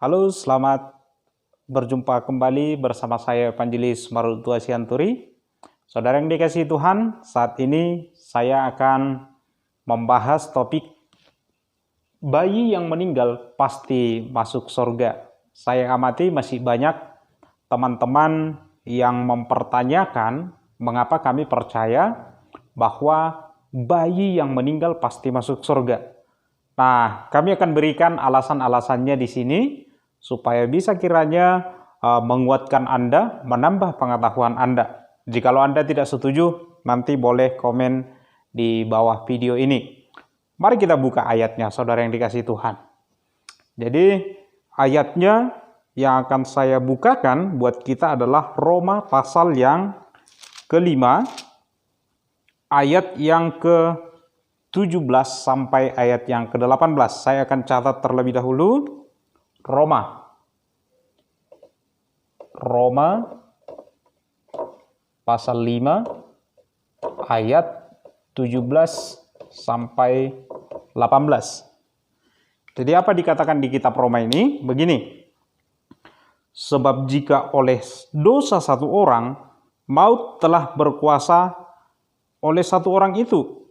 Halo, selamat berjumpa kembali bersama saya Evangelis Marutua Sianturi. Saudara yang dikasihi Tuhan, saat ini saya akan membahas topik bayi yang meninggal pasti masuk surga. Saya amati masih banyak teman-teman yang mempertanyakan mengapa kami percaya bahwa bayi yang meninggal pasti masuk surga. Nah, kami akan berikan alasan-alasannya di sini supaya bisa kiranya menguatkan Anda, menambah pengetahuan Anda. Jikalau Anda tidak setuju, nanti boleh komen di bawah video ini. Mari kita buka ayatnya, saudara yang dikasihi Tuhan. Jadi, ayatnya yang akan saya bukakan buat kita adalah Roma pasal yang kelima, ayat yang ke-17 sampai ayat yang ke-18. Saya akan catat terlebih dahulu. Roma pasal 5 ayat 17 sampai 18. Jadi apa dikatakan di kitab Roma ini? Begini. Sebab jika oleh dosa satu orang, maut telah berkuasa oleh satu orang itu,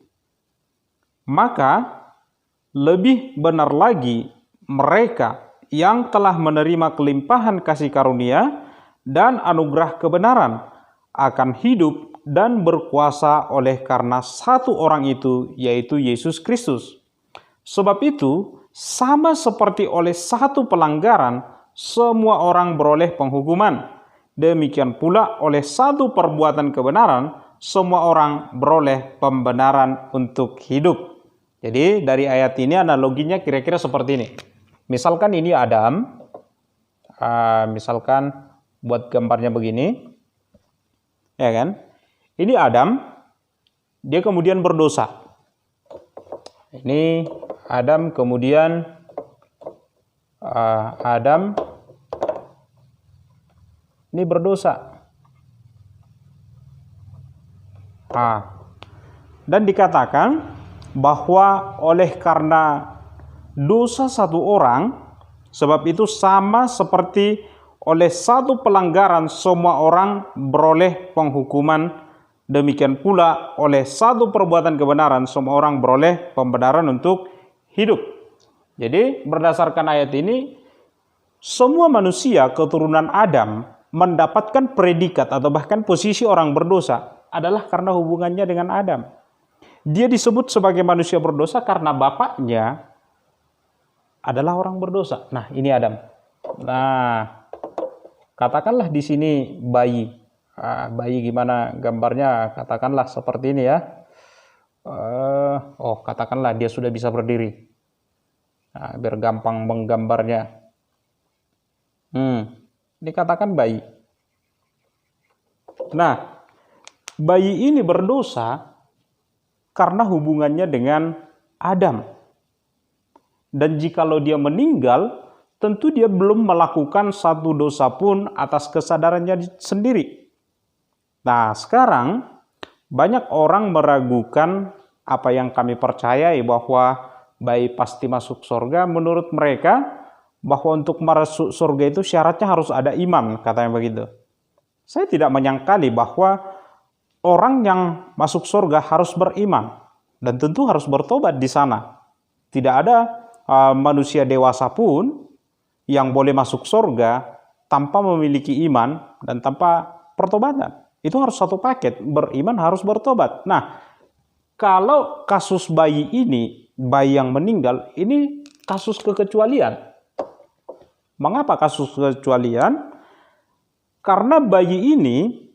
maka lebih benar lagi mereka yang telah menerima kelimpahan kasih karunia dan anugerah kebenaran akan hidup dan berkuasa oleh karena satu orang itu, yaitu Yesus Kristus. Sebab itu, sama seperti oleh satu pelanggaran, semua orang beroleh penghukuman. Demikian pula oleh satu perbuatan kebenaran, semua orang beroleh pembenaran untuk hidup. Jadi dari ayat ini analoginya kira-kira seperti ini. Misalkan ini Adam, misalkan buat gambarnya begini, ya kan? Ini Adam, dia kemudian berdosa. Ini Adam kemudian Adam ini berdosa. Dan dikatakan bahwa oleh karena dosa satu orang, sebab itu sama seperti oleh satu pelanggaran semua orang beroleh penghukuman, demikian pula oleh satu perbuatan kebenaran semua orang beroleh pembenaran untuk hidup. Jadi berdasarkan ayat ini, semua manusia keturunan Adam mendapatkan predikat atau bahkan posisi orang berdosa adalah karena hubungannya dengan Adam. Dia disebut sebagai manusia berdosa karena bapaknya adalah orang berdosa. Nah, ini Adam. Nah, katakanlah di sini bayi. Bayi gimana gambarnya? Katakanlah seperti ini ya. Katakanlah dia sudah bisa berdiri. Nah, biar gampang menggambarnya. Dikatakan bayi. Nah, bayi ini berdosa karena hubungannya dengan Adam. Dan jikalau dia meninggal, tentu dia belum melakukan satu dosa pun atas kesadarannya sendiri. Nah, sekarang banyak orang meragukan apa yang kami percayai bahwa bayi pasti masuk surga. Menurut mereka, bahwa untuk masuk surga itu syaratnya harus ada iman, katanya begitu. Saya tidak menyangkali bahwa orang yang masuk surga harus beriman dan tentu harus bertobat di sana. Tidak ada manusia dewasa pun yang boleh masuk surga tanpa memiliki iman dan tanpa pertobatan. Itu harus satu paket, beriman harus bertobat. Nah, kalau kasus bayi ini, bayi yang meninggal, ini kasus kekecualian. Mengapa kasus kekecualian? Karena bayi ini,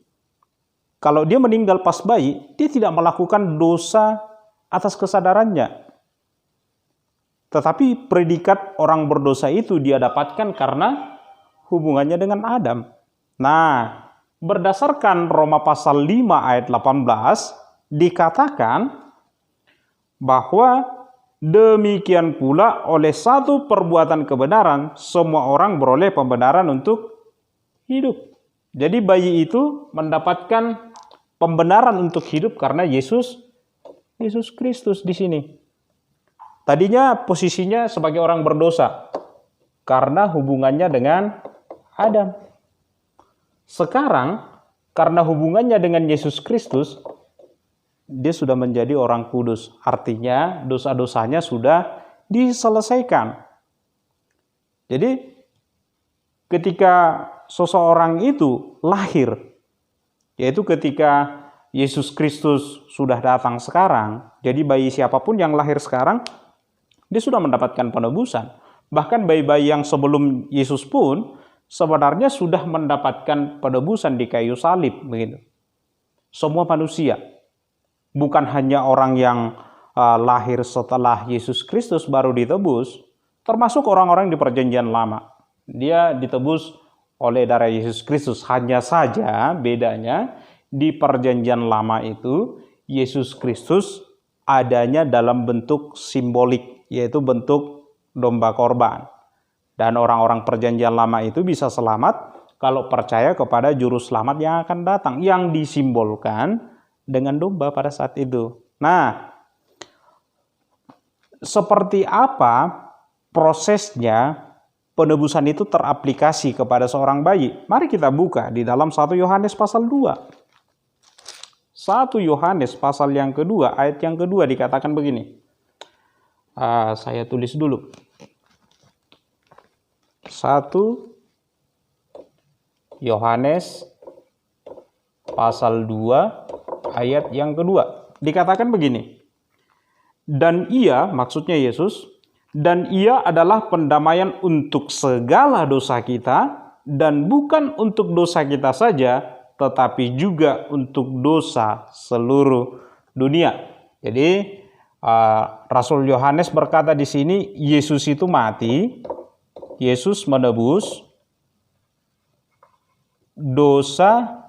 kalau dia meninggal pas bayi, dia tidak melakukan dosa atas kesadarannya. Tetapi predikat orang berdosa itu dia dapatkan karena hubungannya dengan Adam. Nah, berdasarkan Roma pasal 5 ayat 18, dikatakan bahwa demikian pula oleh satu perbuatan kebenaran, semua orang beroleh pembenaran untuk hidup. Jadi bayi itu mendapatkan pembenaran untuk hidup karena Yesus Kristus di sini. Tadinya posisinya sebagai orang berdosa. karena hubungannya dengan Adam. Sekarang, karena hubungannya dengan Yesus Kristus, dia sudah menjadi orang kudus. Artinya dosa-dosanya sudah diselesaikan. Jadi ketika seseorang itu lahir, yaitu ketika Yesus Kristus sudah datang sekarang, jadi bayi siapapun yang lahir sekarang, dia sudah mendapatkan penebusan. Bahkan bayi-bayi yang sebelum Yesus pun sebenarnya sudah mendapatkan penebusan di kayu salib, begitu. Semua manusia, bukan hanya orang yang lahir setelah Yesus Kristus baru ditebus, termasuk orang-orang di Perjanjian Lama. Dia ditebus oleh darah Yesus Kristus. Hanya saja bedanya di Perjanjian Lama itu Yesus Kristus adanya dalam bentuk simbolik, yaitu bentuk domba korban. Dan orang-orang Perjanjian Lama itu bisa selamat kalau percaya kepada juru selamat yang akan datang, yang disimbolkan dengan domba pada saat itu. Nah, seperti apa prosesnya penebusan itu teraplikasi kepada seorang bayi? Mari kita buka di dalam 1 Yohanes pasal 2. 1 Yohanes pasal yang kedua, ayat yang kedua dikatakan begini. Saya tulis dulu. 1 Yohanes pasal 2 ayat yang kedua. Dikatakan begini. Dan ia, maksudnya Yesus, dan ia adalah pendamaian untuk segala dosa kita, dan bukan untuk dosa kita saja, tetapi juga untuk dosa seluruh dunia. Jadi Rasul Yohanes berkata di sini, Yesus itu mati, Yesus menebus dosa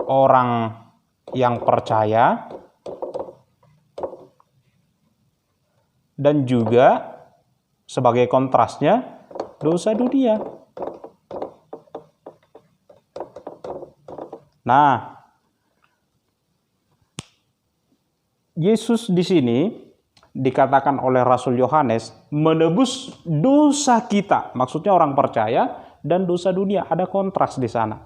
orang yang percaya dan juga sebagai kontrasnya dosa dunia. Nah, Yesus di sini dikatakan oleh Rasul Yohanes menebus dosa kita, maksudnya orang percaya, dan dosa dunia. Ada kontras di sana.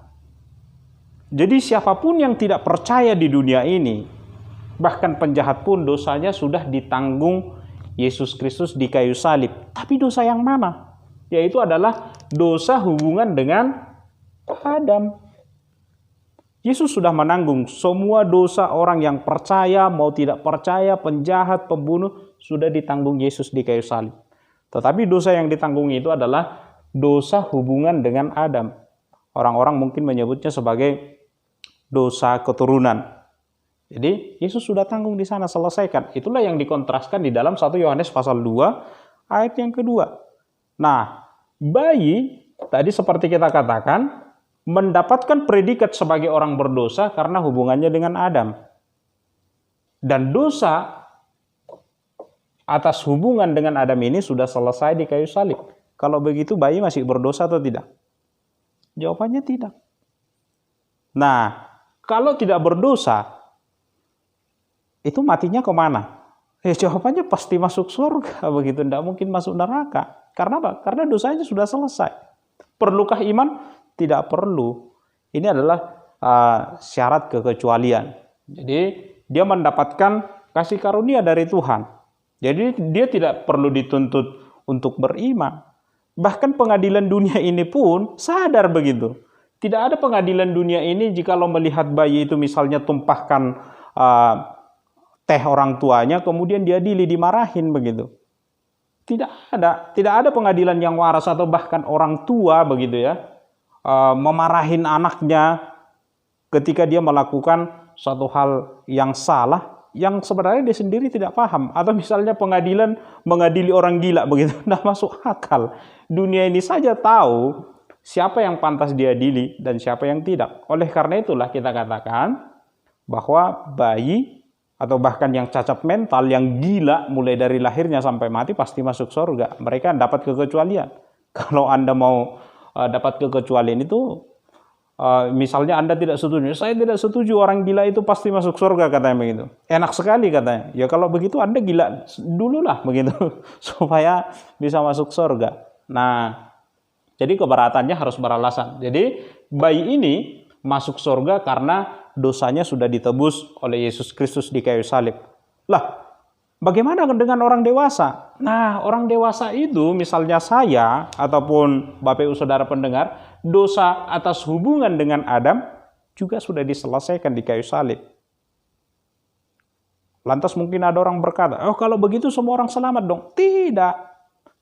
Jadi siapapun yang tidak percaya di dunia ini, bahkan penjahat pun dosanya sudah ditanggung Yesus Kristus di kayu salib. Tapi dosa yang mana? Yaitu adalah dosa hubungan dengan Adam. Yesus sudah menanggung semua dosa orang yang percaya, mau tidak percaya, penjahat, pembunuh, sudah ditanggung Yesus di kayu salib. Tetapi dosa yang ditanggung itu adalah dosa hubungan dengan Adam. Orang-orang mungkin menyebutnya sebagai dosa keturunan. Jadi Yesus sudah tanggung di sana, selesaikan. Itulah yang dikontraskan di dalam 1 Yohanes pasal 2 ayat yang kedua. Nah, bayi tadi seperti kita katakan mendapatkan predikat sebagai orang berdosa karena hubungannya dengan Adam. Dan dosa atas hubungan dengan Adam ini sudah selesai di kayu salib. Kalau begitu bayi masih berdosa atau tidak? Jawabannya tidak. Nah, kalau tidak berdosa, itu matinya kemana? Jawabannya pasti masuk surga, begitu. Tidak mungkin masuk neraka. Karena apa? Karena dosanya sudah selesai. Perlukah iman? Tidak perlu. Ini adalah syarat kekecualian. Jadi dia mendapatkan kasih karunia dari Tuhan. Jadi dia tidak perlu dituntut untuk beriman. Bahkan pengadilan dunia ini pun sadar begitu. Tidak ada pengadilan dunia ini jikalau melihat bayi itu misalnya tumpahkan teh orang tuanya, kemudian diadili, dimarahin begitu. Tidak ada pengadilan yang waras atau bahkan orang tua begitu ya, memarahin anaknya ketika dia melakukan suatu hal yang salah, yang sebenarnya dia sendiri tidak paham. Atau misalnya pengadilan mengadili orang gila begitu, tidak masuk akal. Dunia ini saja tahu siapa yang pantas diadili dan siapa yang tidak. Oleh karena itulah kita katakan bahwa bayi atau bahkan yang cacat mental, yang gila mulai dari lahirnya sampai mati pasti masuk surga. Mereka dapat kekecualian. Kalau Anda mau dapat kekecualian itu, misalnya Anda tidak setuju, saya tidak setuju orang gila itu pasti masuk surga katanya begitu. Enak sekali katanya. Ya kalau begitu Anda gila dululah begitu supaya bisa masuk surga. Nah, jadi keberatannya harus beralasan. Jadi bayi ini masuk surga karena dosanya sudah ditebus oleh Yesus Kristus di kayu salib. Lah, bagaimana dengan orang dewasa? Nah, orang dewasa itu misalnya saya ataupun Bapak Ibu Saudara pendengar, dosa atas hubungan dengan Adam juga sudah diselesaikan di kayu salib. Lantas mungkin ada orang berkata, oh kalau begitu semua orang selamat dong. Tidak.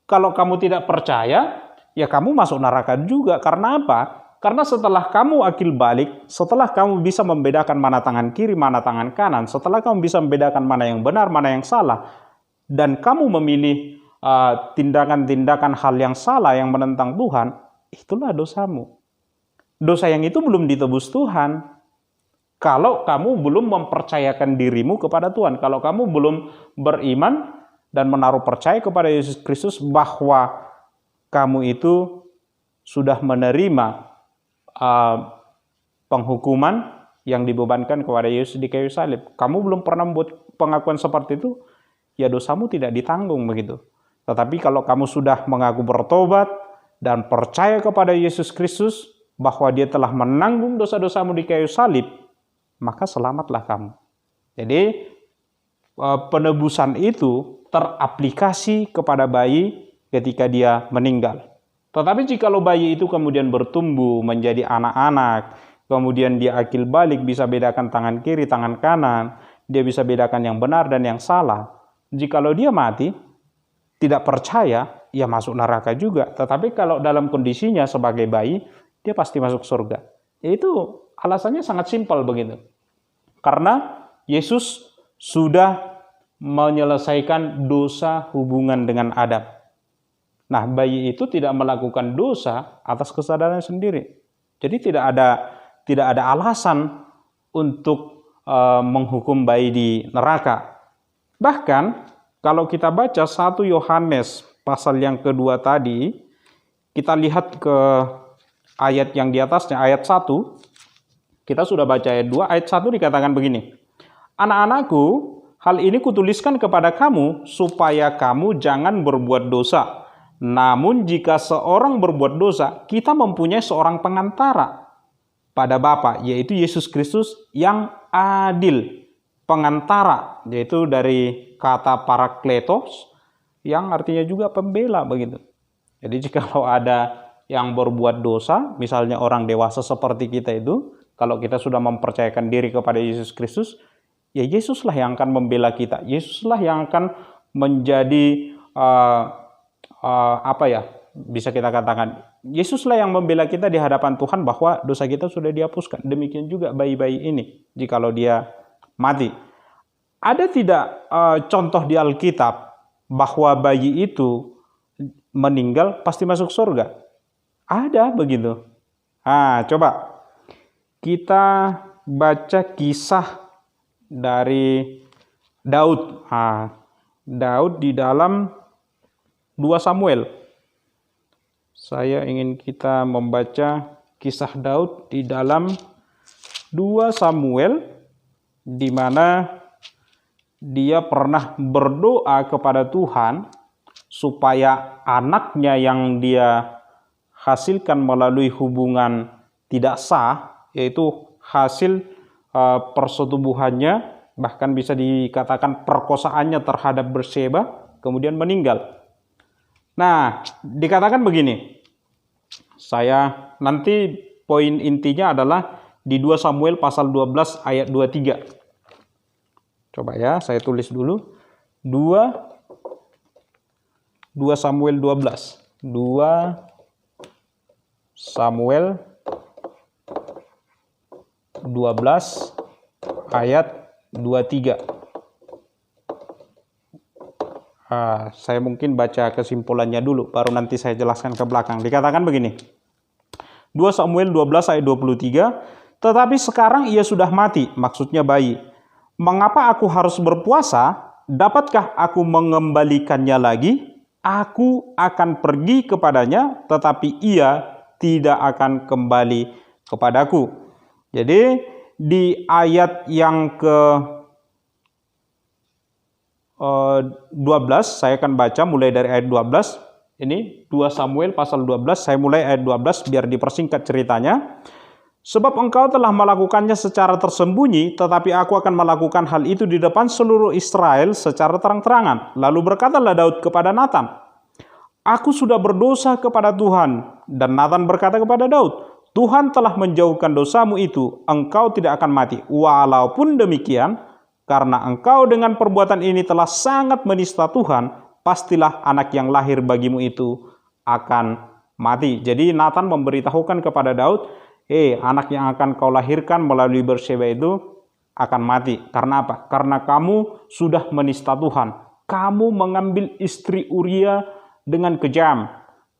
Kalau kamu tidak percaya, ya kamu masuk neraka juga. Karena apa? Karena setelah kamu akil balik, setelah kamu bisa membedakan mana tangan kiri, mana tangan kanan, setelah kamu bisa membedakan mana yang benar, mana yang salah, dan kamu memilih tindakan-tindakan hal yang salah yang menentang Tuhan, itulah dosamu. Dosa yang itu belum ditebus Tuhan. Kalau kamu belum mempercayakan dirimu kepada Tuhan, kalau kamu belum beriman dan menaruh percaya kepada Yesus Kristus bahwa kamu itu sudah menerima penghukuman yang dibebankan kepada Yesus di kayu salib. Kamu belum pernah membuat pengakuan seperti itu, ya dosamu tidak ditanggung begitu. Tetapi kalau kamu sudah mengaku bertobat dan percaya kepada Yesus Kristus bahwa Dia telah menanggung dosa-dosamu di kayu salib, maka selamatlah kamu. Jadi penebusan itu teraplikasi kepada bayi ketika dia meninggal. Tetapi jikalau bayi itu kemudian bertumbuh menjadi anak-anak, kemudian dia akil balik, bisa bedakan tangan kiri, tangan kanan, dia bisa bedakan yang benar dan yang salah. Jikalau dia mati, tidak percaya, ya masuk neraka juga. Tetapi kalau dalam kondisinya sebagai bayi, dia pasti masuk surga. Itu alasannya sangat simpel begitu. Karena Yesus sudah menyelesaikan dosa hubungan dengan Adam. Nah, bayi itu tidak melakukan dosa atas kesadaran sendiri. Jadi tidak ada alasan untuk menghukum bayi di neraka. Bahkan kalau kita baca 1 Yohanes pasal yang kedua tadi, kita lihat ke ayat yang di atasnya, ayat 1. Kita sudah baca ayat 2, ayat 1 dikatakan begini. Anak-anakku, hal ini kutuliskan kepada kamu supaya kamu jangan berbuat dosa. Namun jika seorang berbuat dosa, kita mempunyai seorang pengantara pada Bapa, yaitu Yesus Kristus yang adil. Pengantara, yaitu dari kata parakletos, yang artinya juga pembela begitu. Jadi jikalau ada yang berbuat dosa, misalnya orang dewasa seperti kita itu, kalau kita sudah mempercayakan diri kepada Yesus Kristus, ya Yesuslah yang akan membela kita. Yesuslah yang akan menjadi bisa kita katakan, Yesuslah yang membela kita di hadapan Tuhan bahwa dosa kita sudah dihapuskan. Demikian juga bayi-bayi ini, jikalau dia mati. Ada tidak contoh di Alkitab bahwa bayi itu meninggal pasti masuk surga? Ada begitu. Coba kita baca kisah dari Daud. Daud di dalam 2 Samuel. Saya ingin kita membaca kisah Daud di dalam 2 Samuel, di mana dia pernah berdoa kepada Tuhan supaya anaknya yang dia hasilkan melalui hubungan tidak sah, yaitu hasil persetubuhannya, bahkan bisa dikatakan perkosaannya terhadap Batseba, kemudian meninggal. Nah, dikatakan begini, saya nanti poin intinya adalah di 2 Samuel pasal 12 ayat 23. Coba ya, saya tulis dulu. 2 Samuel 12. 2 Samuel 12 ayat 23. Saya mungkin baca kesimpulannya dulu, baru nanti saya jelaskan ke belakang. Dikatakan begini. 2 Samuel 12 ayat 23. Tetapi sekarang ia sudah mati, maksudnya bayi. Mengapa aku harus berpuasa? Dapatkah aku mengembalikannya lagi? Aku akan pergi kepadanya, tetapi ia tidak akan kembali kepadaku. Jadi di ayat yang ke 12, saya akan baca mulai dari ayat 12. Ini 2 Samuel pasal 12, saya mulai ayat 12 biar dipersingkat ceritanya. Sebab engkau telah melakukannya secara tersembunyi, tetapi aku akan melakukan hal itu di depan seluruh Israel secara terang-terangan. Lalu berkatalah Daud kepada Nathan, aku sudah berdosa kepada Tuhan. Dan Nathan berkata kepada Daud, Tuhan telah menjauhkan dosamu itu, engkau tidak akan mati. Walaupun demikian, karena engkau dengan perbuatan ini telah sangat menista Tuhan, pastilah anak yang lahir bagimu itu akan mati. Jadi Nathan memberitahukan kepada Daud, anak yang akan kau lahirkan melalui Bersyeba itu akan mati. Karena apa? Karena kamu sudah menista Tuhan. Kamu mengambil istri Uria dengan kejam.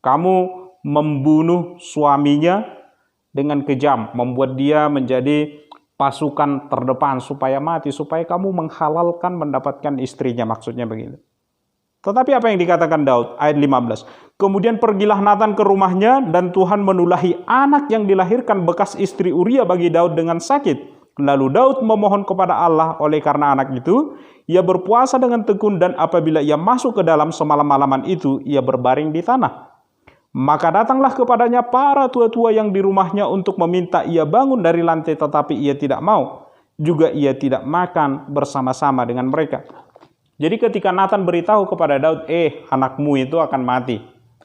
Kamu membunuh suaminya dengan kejam. Membuat dia menjadi pasukan terdepan supaya mati. Supaya kamu menghalalkan mendapatkan istrinya. Maksudnya begitu. Tetapi apa yang dikatakan Daud? Ayat 15. Kemudian pergilah Nathan ke rumahnya dan Tuhan menulahi anak yang dilahirkan bekas istri Uria bagi Daud dengan sakit. Lalu Daud memohon kepada Allah oleh karena anak itu. Ia berpuasa dengan tekun dan apabila ia masuk ke dalam semalam-malaman itu, ia berbaring di tanah. Maka datanglah kepadanya para tua-tua yang di rumahnya untuk meminta ia bangun dari lantai, tetapi ia tidak mau. Juga ia tidak makan bersama-sama dengan mereka. Jadi ketika Nathan beritahu kepada Daud, anakmu itu akan mati.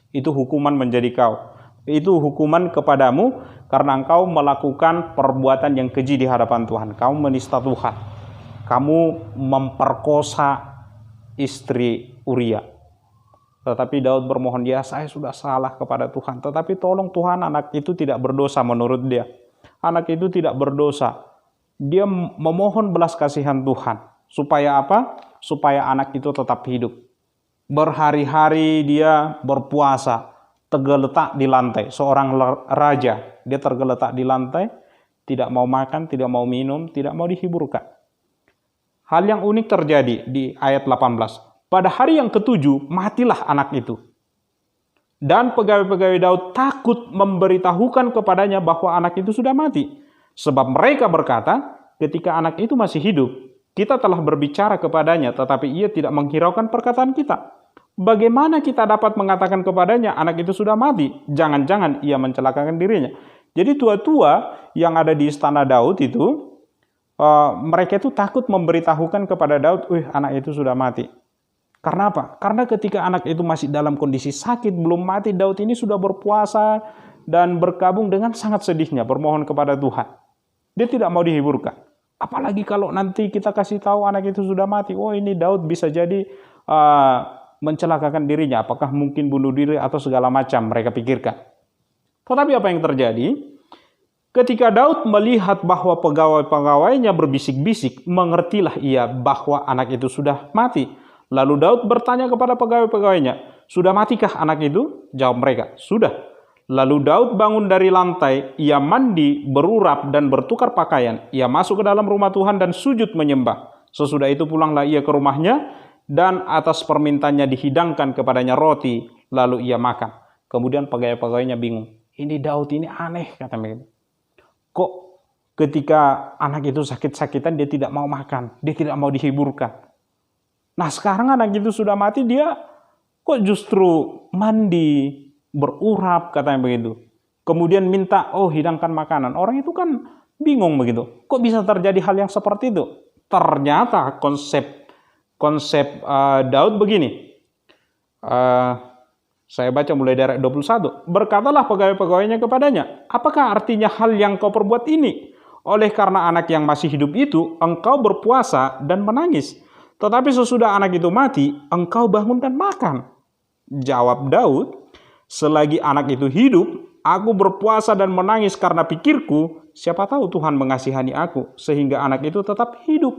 Itu hukuman menjadi kau. Itu hukuman kepadamu karena engkau melakukan perbuatan yang keji di hadapan Tuhan. Kamu menista Tuhan. Kamu memperkosa istri Uria. Tetapi Daud bermohon, saya sudah salah kepada Tuhan. Tetapi tolong Tuhan, anak itu tidak berdosa menurut dia. Anak itu tidak berdosa. Dia memohon belas kasihan Tuhan. Supaya apa? Supaya anak itu tetap hidup. Berhari-hari dia berpuasa, tergeletak di lantai. Seorang raja, dia tergeletak di lantai, tidak mau makan, tidak mau minum, tidak mau dihiburkan. Hal yang unik terjadi di ayat 18. Pada hari yang ketujuh, matilah anak itu. Dan pegawai-pegawai Daud takut memberitahukan kepadanya bahwa anak itu sudah mati. Sebab mereka berkata, ketika anak itu masih hidup, kita telah berbicara kepadanya, tetapi ia tidak menghiraukan perkataan kita. Bagaimana kita dapat mengatakan kepadanya, anak itu sudah mati? Jangan-jangan ia mencelakakan dirinya. Jadi tua-tua yang ada di istana Daud itu, mereka itu takut memberitahukan kepada Daud, anak itu sudah mati. Karena apa? Karena ketika anak itu masih dalam kondisi sakit, belum mati, Daud ini sudah berpuasa dan berkabung dengan sangat sedihnya, bermohon kepada Tuhan. Dia tidak mau dihiburkan. Apalagi kalau nanti kita kasih tahu anak itu sudah mati. Ini Daud bisa jadi mencelakakan dirinya. Apakah mungkin bunuh diri atau segala macam mereka pikirkan. Tetapi apa yang terjadi? Ketika Daud melihat bahwa pegawai-pegawainya berbisik-bisik, mengertilah ia bahwa anak itu sudah mati. Lalu Daud bertanya kepada pegawai-pegawainya, sudah matikah anak itu? Jawab mereka, sudah. Lalu Daud bangun dari lantai, ia mandi, berurap, dan bertukar pakaian. Ia masuk ke dalam rumah Tuhan dan sujud menyembah. Sesudah itu pulanglah ia ke rumahnya, dan atas permintaannya dihidangkan kepadanya roti, lalu ia makan. Kemudian pegawai-pegawainya bingung. Ini Daud ini aneh, kata mereka. Kok ketika anak itu sakit-sakitan dia tidak mau makan, dia tidak mau dihiburkan. Nah sekarang anak itu sudah mati, dia kok justru mandi, berurap, katanya begitu. Kemudian minta, hidangkan makanan. Orang itu kan bingung begitu. Kok bisa terjadi hal yang seperti itu? Ternyata konsep Daud begini. Saya baca mulai dari 21. Berkatalah pegawai-pegawainya kepadanya, apakah artinya hal yang kau perbuat ini? Oleh karena anak yang masih hidup itu, engkau berpuasa dan menangis. Tetapi sesudah anak itu mati, engkau bangun dan makan. Jawab Daud, selagi anak itu hidup, aku berpuasa dan menangis karena pikirku, siapa tahu Tuhan mengasihani aku, sehingga anak itu tetap hidup.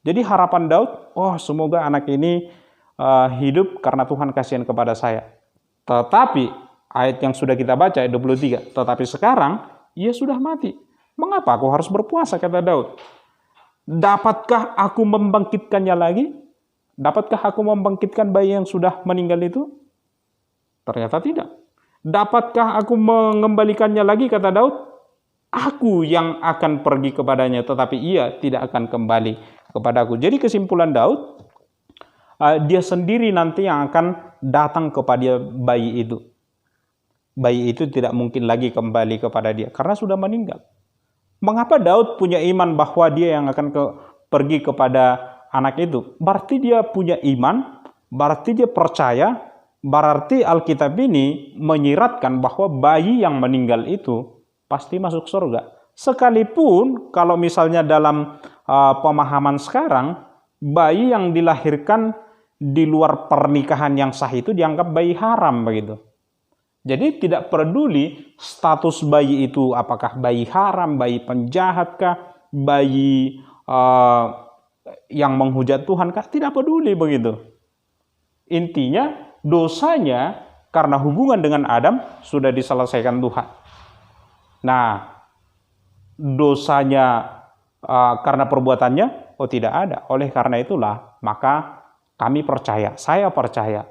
Jadi harapan Daud, semoga anak ini hidup karena Tuhan kasihan kepada saya. Tetapi, ayat yang sudah kita baca, ayat 23, tetapi sekarang, ia sudah mati. Mengapa aku harus berpuasa, kata Daud? Dapatkah aku membangkitkannya lagi? Dapatkah aku membangkitkan bayi yang sudah meninggal itu? Ternyata tidak. Dapatkah aku mengembalikannya lagi, kata Daud? Aku yang akan pergi kepadanya, tetapi ia tidak akan kembali kepadaku. Jadi kesimpulan Daud, dia sendiri nanti yang akan datang kepada bayi itu. Bayi itu tidak mungkin lagi kembali kepada dia karena sudah meninggal. Mengapa Daud punya iman bahwa dia yang akan pergi kepada anak itu? Berarti dia punya iman, berarti dia percaya, berarti Alkitab ini menyiratkan bahwa bayi yang meninggal itu pasti masuk surga. Sekalipun kalau misalnya dalam pemahaman sekarang, bayi yang dilahirkan di luar pernikahan yang sah itu dianggap bayi haram begitu. Jadi tidak peduli status bayi itu apakah bayi haram, bayi penjahat kah, bayi yang menghujat Tuhan kah, tidak peduli begitu. Intinya dosanya karena hubungan dengan Adam sudah diselesaikan Tuhan. Nah, dosanya karena perbuatannya, tidak ada. Oleh karena itulah, maka kami percaya, saya percaya,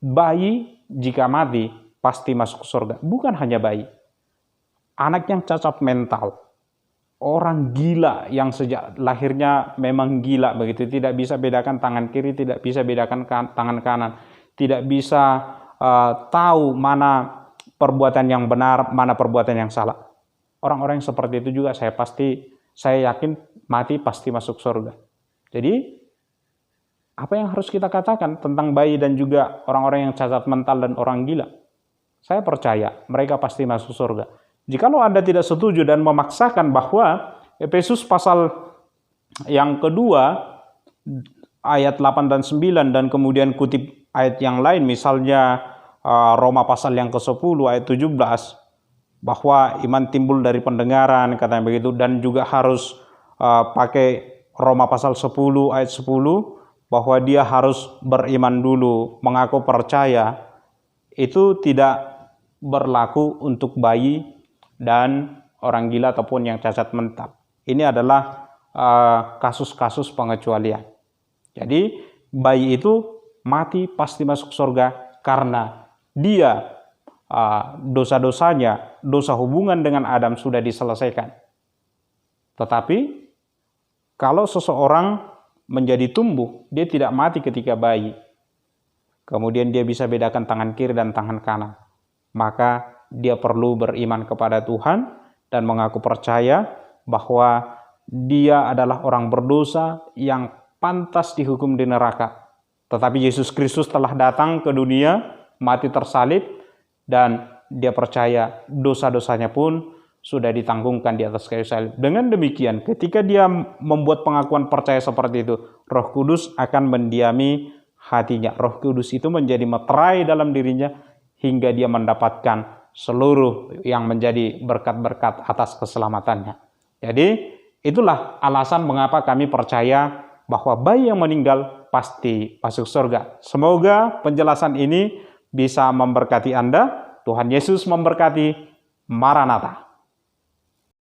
bayi jika mati, pasti masuk surga. Bukan hanya bayi. Anak yang cacat mental. Orang gila yang sejak lahirnya memang gila begitu. Tidak bisa bedakan tangan kiri, tidak bisa bedakan tangan kanan. Tidak bisa tahu mana perbuatan yang benar, mana perbuatan yang salah. Orang-orang yang seperti itu juga saya yakin mati pasti masuk surga. Jadi, apa yang harus kita katakan tentang bayi dan juga orang-orang yang cacat mental dan orang gila? Saya percaya mereka pasti masuk surga. Jikalau Anda tidak setuju dan memaksakan bahwa Efesus pasal yang kedua ayat 8 dan 9 dan kemudian kutip ayat yang lain, misalnya Roma pasal yang ke-10 ayat 17, bahwa iman timbul dari pendengaran, katanya begitu, dan juga harus pakai Roma pasal 10 ayat 10, bahwa dia harus beriman dulu, mengaku percaya, itu tidak berlaku untuk bayi dan orang gila ataupun yang cacat mental. Ini adalah kasus-kasus pengecualian. Jadi bayi itu mati pasti masuk surga karena dia dosa-dosanya, dosa hubungan dengan Adam sudah diselesaikan. Tetapi kalau seseorang menjadi tumbuh, dia tidak mati ketika bayi. Kemudian dia bisa bedakan tangan kiri dan tangan kanan. Maka dia perlu beriman kepada Tuhan dan mengaku percaya bahwa dia adalah orang berdosa yang pantas dihukum di neraka. Tetapi Yesus Kristus telah datang ke dunia, mati tersalib, dan dia percaya dosa-dosanya pun sudah ditanggungkan di atas kayu salib. Dengan demikian, ketika dia membuat pengakuan percaya seperti itu, Roh Kudus akan mendiami hatinya. Roh Kudus itu menjadi meterai dalam dirinya hingga dia mendapatkan seluruh yang menjadi berkat-berkat atas keselamatannya. Jadi itulah alasan mengapa kami percaya bahwa bayi yang meninggal pasti masuk surga. Semoga penjelasan ini bisa memberkati Anda. Tuhan Yesus memberkati. Maranatha.